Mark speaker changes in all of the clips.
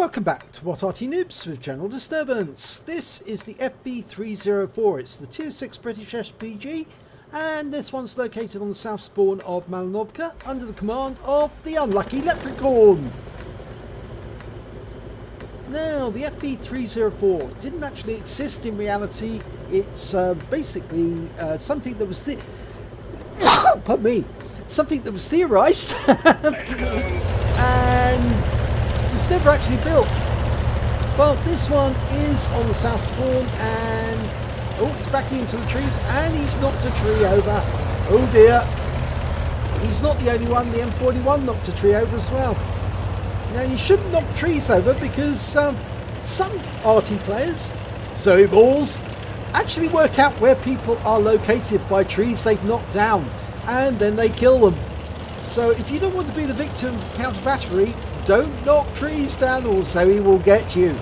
Speaker 1: Welcome back to What Arty Noobs with General Disturbance. This is the FV304. It's the Tier 6 British SPG, and this one's located on the south spawn of Malinovka under the command of the Unlucky Leprechaun. Now, the FV304 didn't actually exist in reality. It's basically something that was pardon me, something that was theorised and was never actually built. Well, this one is on the south spawn, and oh, it's backing into the trees, and he's knocked a tree over. Oh dear, he's not the only one. The M41 knocked a tree over as well. Now, you shouldn't knock trees over because some Arty players, so balls, actually work out where people are located by trees they've knocked down, and then they kill them. So if you don't want to be the victim of counter battery, don't knock trees down, or so he will get you.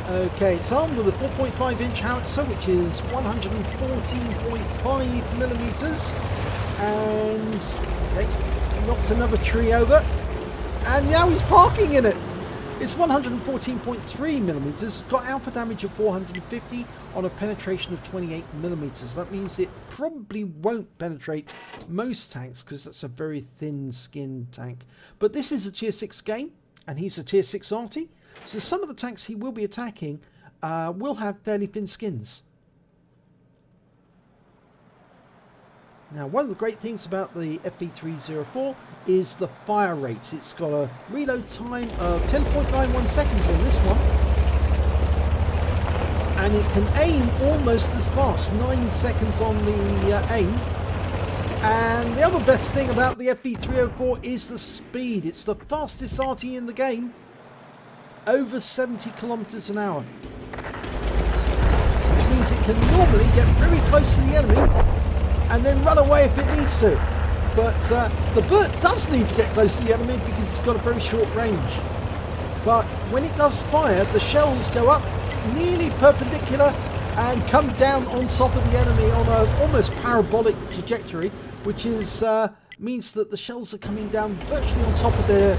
Speaker 1: Okay, it's armed with a 4.5 inch howitzer, which is 114.5 millimeters, and they knocked another tree over, and now he's parking in it. It's 114.3 millimeters, got alpha damage of 450 on a penetration of 28 millimeters. That means it probably won't penetrate most tanks because that's a very thin-skinned tank. But this is a tier 6 game, and he's a tier 6 Arty, so some of the tanks he will be attacking will have fairly thin skins. Now, one of the great things about the FV304 is the fire rate. It's got a reload time of 10.91 seconds on this one, and it can aim almost as fast, 9 seconds on the aim. And the other best thing about the FV304 is the speed. It's the fastest Arty in the game, over 70 kilometers an hour, which means it can normally get very close to the enemy and then run away if it needs to. But the Burt does need to get close to the enemy because it's got a very short range. But when it does fire, the shells go up nearly perpendicular and come down on top of the enemy on a almost parabolic trajectory, which is means that the shells are coming down virtually on top of their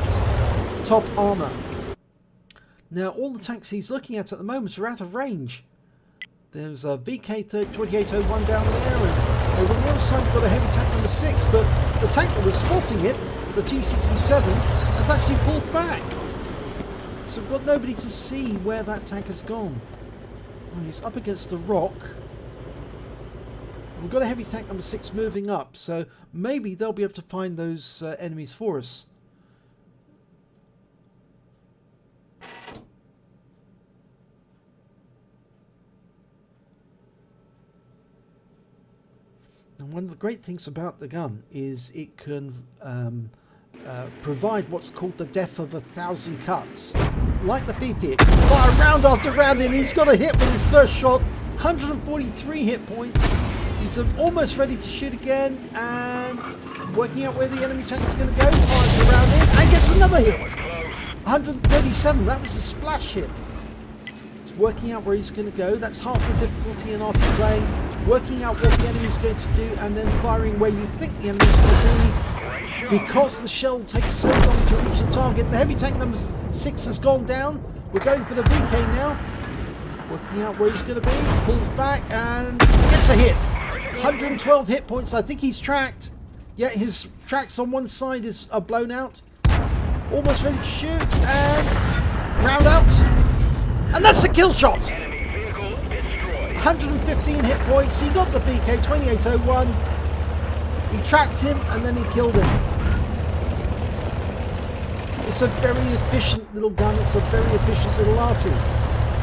Speaker 1: top armour. Now, all the tanks he's looking at the moment are out of range. There's a VK2801 down there, and over on the other side we've got a heavy tank number 6, but the tank that was spotting it, the T67, has actually pulled back. So we've got nobody to see where that tank has gone. Well, he's up against the rock. We've got a heavy tank number 6 moving up, so maybe they'll be able to find those enemies for us. And one of the great things about the gun is it can provide what's called the death of 1,000 cuts. Like the FV, it can fire round after round, and he's got a hit with his first shot. 143 hit points. He's almost ready to shoot again, and working out where the enemy tank is going to go. Fires around in and gets another hit. 137. That was a splash hit. It's working out where he's going to go. That's half the difficulty in Arty playing. Working out what the enemy's going to do, and then firing where you think the enemy's going to be, because the shell takes so long to reach the target. The heavy tank number 6 has gone down. We're going for the VK now. Working out where he's going to be. Pulls back and gets a hit. 112 hit points. I think he's tracked. Yeah, his tracks on one side are blown out. Almost ready to shoot, and round out. And that's a kill shot. 115 hit points. He got the VK2801. He tracked him and then he killed him. It's a very efficient little gun. It's a very efficient little Arty.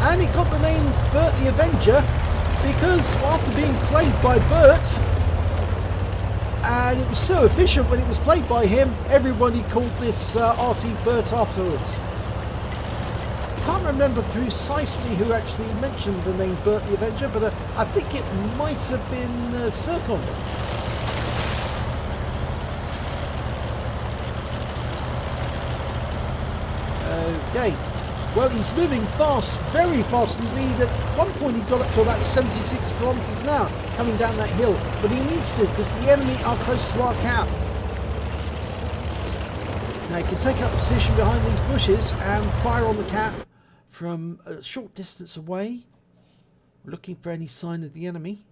Speaker 1: And it got the name Burt the Avenger because after being played by Burt, and it was so efficient when it was played by him, everybody called this Arty Burt afterwards. I can't remember precisely who actually mentioned the name Burt the Avenger, but I think it might have been Circon. Okay, well, he's moving fast, very fast indeed. At one point he got up to about 76 kilometers an hour coming down that hill, but he needs to because the enemy are close to our cap. Now you can take up position behind these bushes and fire on the cap from a short distance away, looking for any sign of the enemy.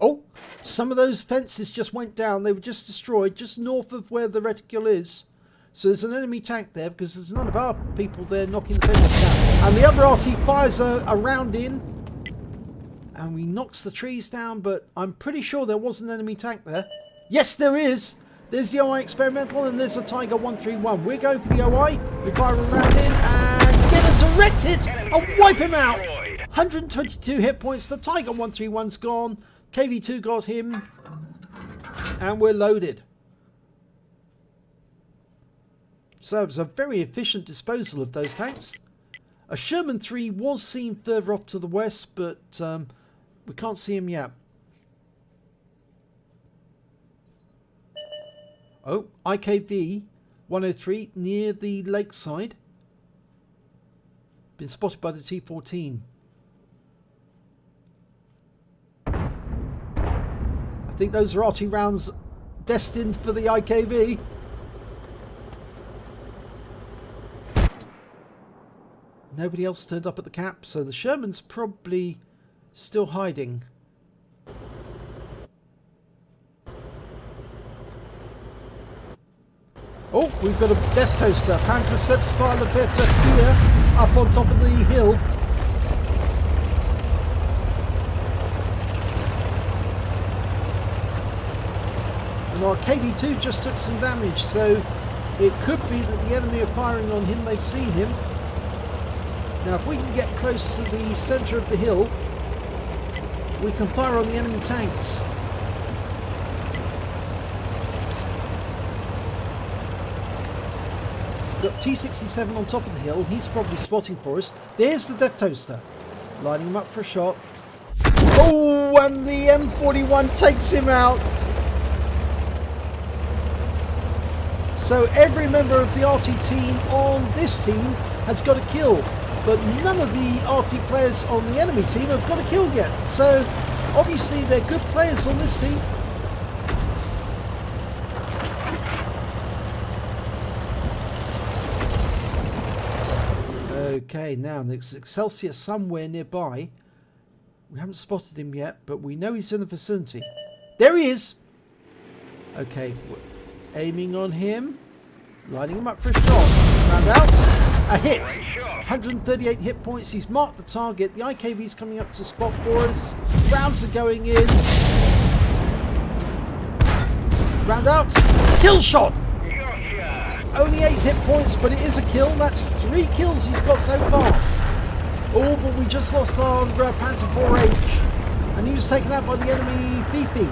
Speaker 1: Oh, some of those fences just went down. They were just destroyed just north of where the reticule is. So there's an enemy tank there because there's none of our people there knocking the fences down. And the other Arty fires a round in and he knocks the trees down, but I'm pretty sure there was an enemy tank there. Yes, there is. There's the OI experimental and there's a Tiger 131. We're going for the OI. We fire a round in and get a direct hit and wipe him out. 122 hit points. The Tiger 131's gone. KV2 got him, and we're loaded. So it was a very efficient disposal of those tanks. A Sherman 3 was seen further off to the west, but we can't see him yet. Oh, IKV 103 near the lakeside. Been spotted by the T14. I think those are Arty rounds destined for the IKV. Nobody else turned up at the cap, so the Sherman's probably still hiding. Oh, we've got a death toaster. Panzer here, up on top of the hill. Our KV2 just took some damage, so it could be that the enemy are firing on him. They've seen him. Now if we can get close to the centre of the hill, we can fire on the enemy tanks. Got T67 on top of the hill. He's probably spotting for us. There's the death toaster, lining him up for a shot. Oh, and the M41 takes him out. So every member of the Arty team on this team has got a kill, but none of the Arty players on the enemy team have got a kill yet. So obviously they're good players on this team. Okay, now there's Excelsior somewhere nearby. We haven't spotted him yet, but we know he's in the vicinity. There he is! Okay, aiming on him, lining him up for a shot. Found out. A hit. 138 hit points. He's marked the target. The IKV's coming up to spot for us. Rounds are going in. Round out. Kill shot. Only 8 hit points, but it is a kill. That's 3 kills he's got so far. Oh, but we just lost our Panzer 4H, and he was taken out by the enemy Fifi.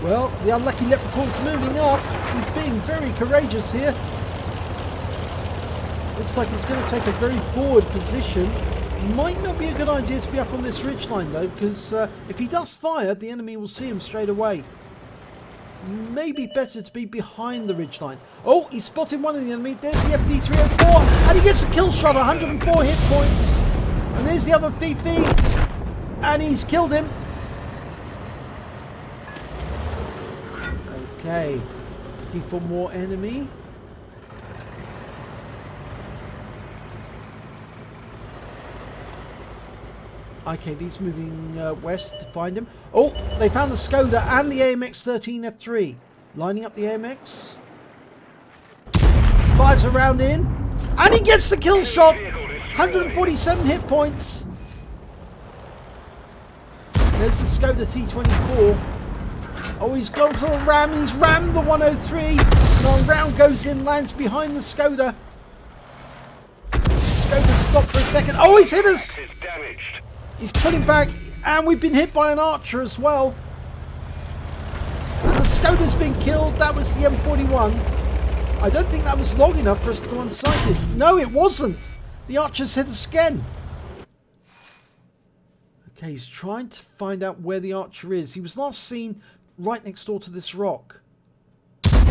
Speaker 1: Well, the unlucky Leprechaun's moving up. He's being very courageous here. Looks like he's going to take a very forward position. Might not be a good idea to be up on this ridgeline though, because if he does fire, the enemy will see him straight away. Maybe better to be behind the ridgeline. Oh, he's spotted one of the enemy. There's the FV304, and he gets a kill shot, 104 hit points. And there's the other Fifi, and he's killed him. Okay, looking for more enemy. IKV's moving west to find him. Oh, they found the Skoda and the AMX-13 F3. Lining up the AMX. Fires a round in. And he gets the kill shot. 147 hit points. There's the Skoda T24. Oh, he's gone for the ram. He's rammed the 103. And our round goes in, lands behind the Skoda. Skoda stopped for a second. Oh, he's hit us. He's pulling back, and we've been hit by an archer as well. And the Skoda's been killed. That was the M41. I don't think that was long enough for us to go unsighted. No, it wasn't. The archer's hit us again. Okay, he's trying to find out where the archer is. He was last seen right next door to this rock.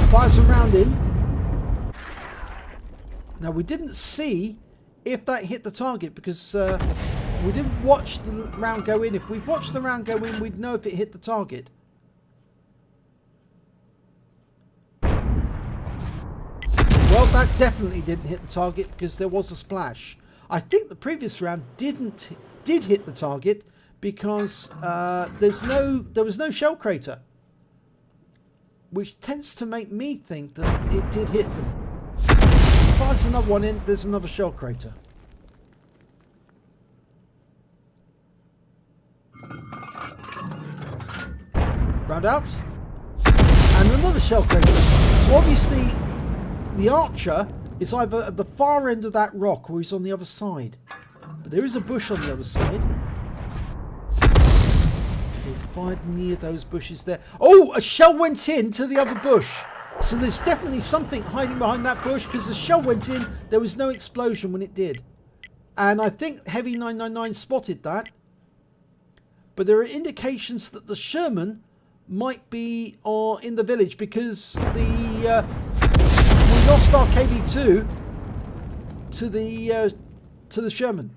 Speaker 1: Fires a round in. Now, we didn't see if that hit the target because We didn't watch the round go in. If we'd watched the round go in, we'd know if it hit the target. Well, that definitely didn't hit the target because there was a splash. I think the previous round did hit the target because there was no shell crater, which tends to make me think that it did hit them. If there's another one in, there's another shell crater. Round out, and another shell crater. So obviously the archer is either at the far end of that rock or he's on the other side. But there is a bush on the other side. He's fired near those bushes there. Oh, a shell went into the other bush. So there's definitely something hiding behind that bush because the shell went in. There was no explosion when it did. And I think Heavy 999 spotted that. But there are indications that the Sherman might be in the village because we lost our KV2 to the Sherman.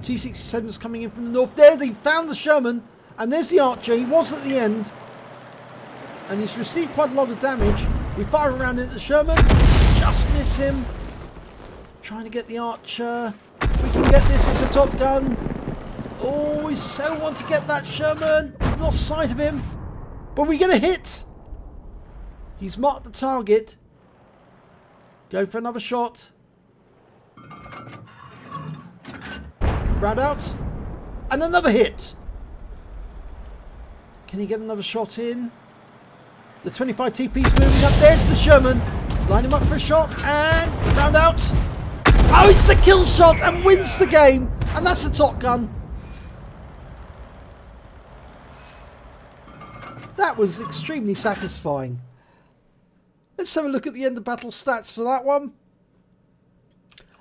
Speaker 1: T-67's coming in from the north. There, they found the Sherman, and there's the archer. He was at the end, and he's received quite a lot of damage. We fire around into the Sherman, just miss him. Trying to get the archer. We can get this as a top gun. Oh, we so want to get that Sherman. We've lost sight of him. But we're going to hit. He's marked the target. Go for another shot. Round out. And another hit. Can he get another shot in? The 25 TP's moving up. There's the Sherman. Line him up for a shot. And round out. Oh, it's the kill shot and wins the game. And that's the top gun. That was extremely satisfying. Let's have a look at the end of battle stats for that one.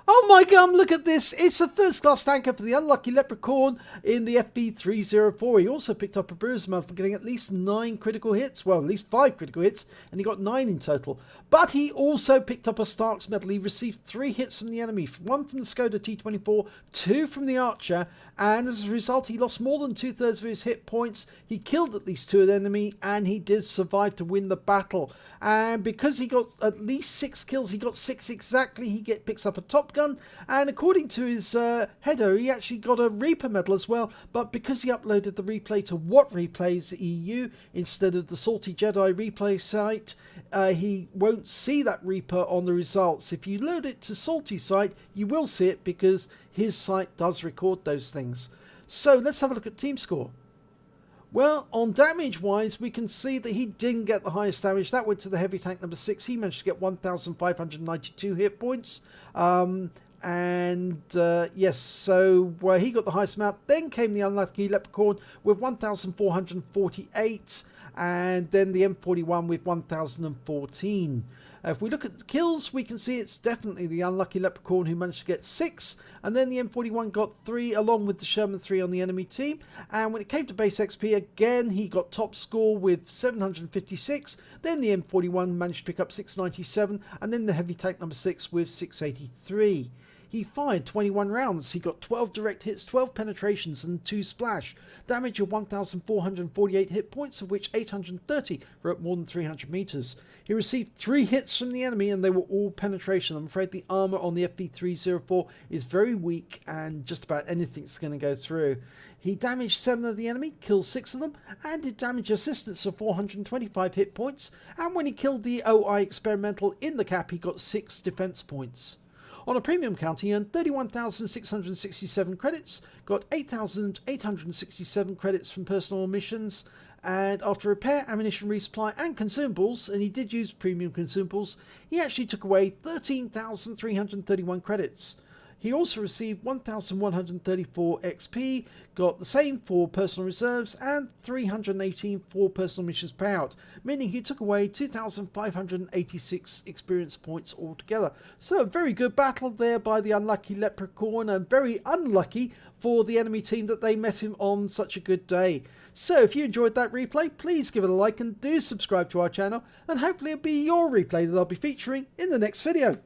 Speaker 1: Oh my god, look at this. It's a first class tanker for the Unlucky Leprechaun in the FV304. He also picked up a bruise medal for getting at least 9 critical hits. Well, at least 5 critical hits, and he got 9 in total. But he also picked up a Stark's medal. He received 3 hits from the enemy. 1 from the Skoda T24, 2 from the Archer. And as a result, he lost more than 2/3 of his hit points. He killed at least 2 of the enemy, and he did survive to win the battle. And because he got at least 6 kills, he got 6 exactly, he picks up a Top Gun. And according to his header, he actually got a Reaper medal as well. But because he uploaded the replay to What Replays EU instead of the Salty Jedi replay site, he won't see that Reaper on the results. If you load it to Salty's site, you will see it because his site does record those things. So let's have a look at team score. Well, on damage wise, we can see that he didn't get the highest damage. That went to the heavy tank number 6. He managed to get 1,592 hit points. Yes, so he got the highest amount. Then came the Unlucky Leprechaun with 1,448. And then the M41 with 1,014. If we look at the kills, we can see it's definitely the Unlucky Leprechaun who managed to get 6. And then the M41 got 3, along with the Sherman 3 on the enemy team. And when it came to base XP, again, he got top score with 756. Then the M41 managed to pick up 697. And then the heavy tank number 6 with 683. He fired 21 rounds. He got 12 direct hits, 12 penetrations, and 2 splash. Damage of 1,448 hit points, of which 830 were at more than 300 meters. He received 3 hits from the enemy, and they were all penetration. I'm afraid the armor on the FV304 is very weak, and just about anything's going to go through. He damaged 7 of the enemy, killed 6 of them, and did damage assistance of 425 hit points. And when he killed the OI experimental in the cap, he got 6 defense points. On a premium count, he earned 31,667 credits, got 8,867 credits from personal missions, and after repair, ammunition resupply and consumables, and he did use premium consumables, he actually took away 13,331 credits. He also received 1,134 XP, got the same for personal reserves, and 318 for personal missions payout, meaning he took away 2,586 experience points altogether. So a very good battle there by the Unlucky Leprechaun, and very unlucky for the enemy team that they met him on such a good day. So if you enjoyed that replay, please give it a like and do subscribe to our channel, and hopefully it'll be your replay that I'll be featuring in the next video.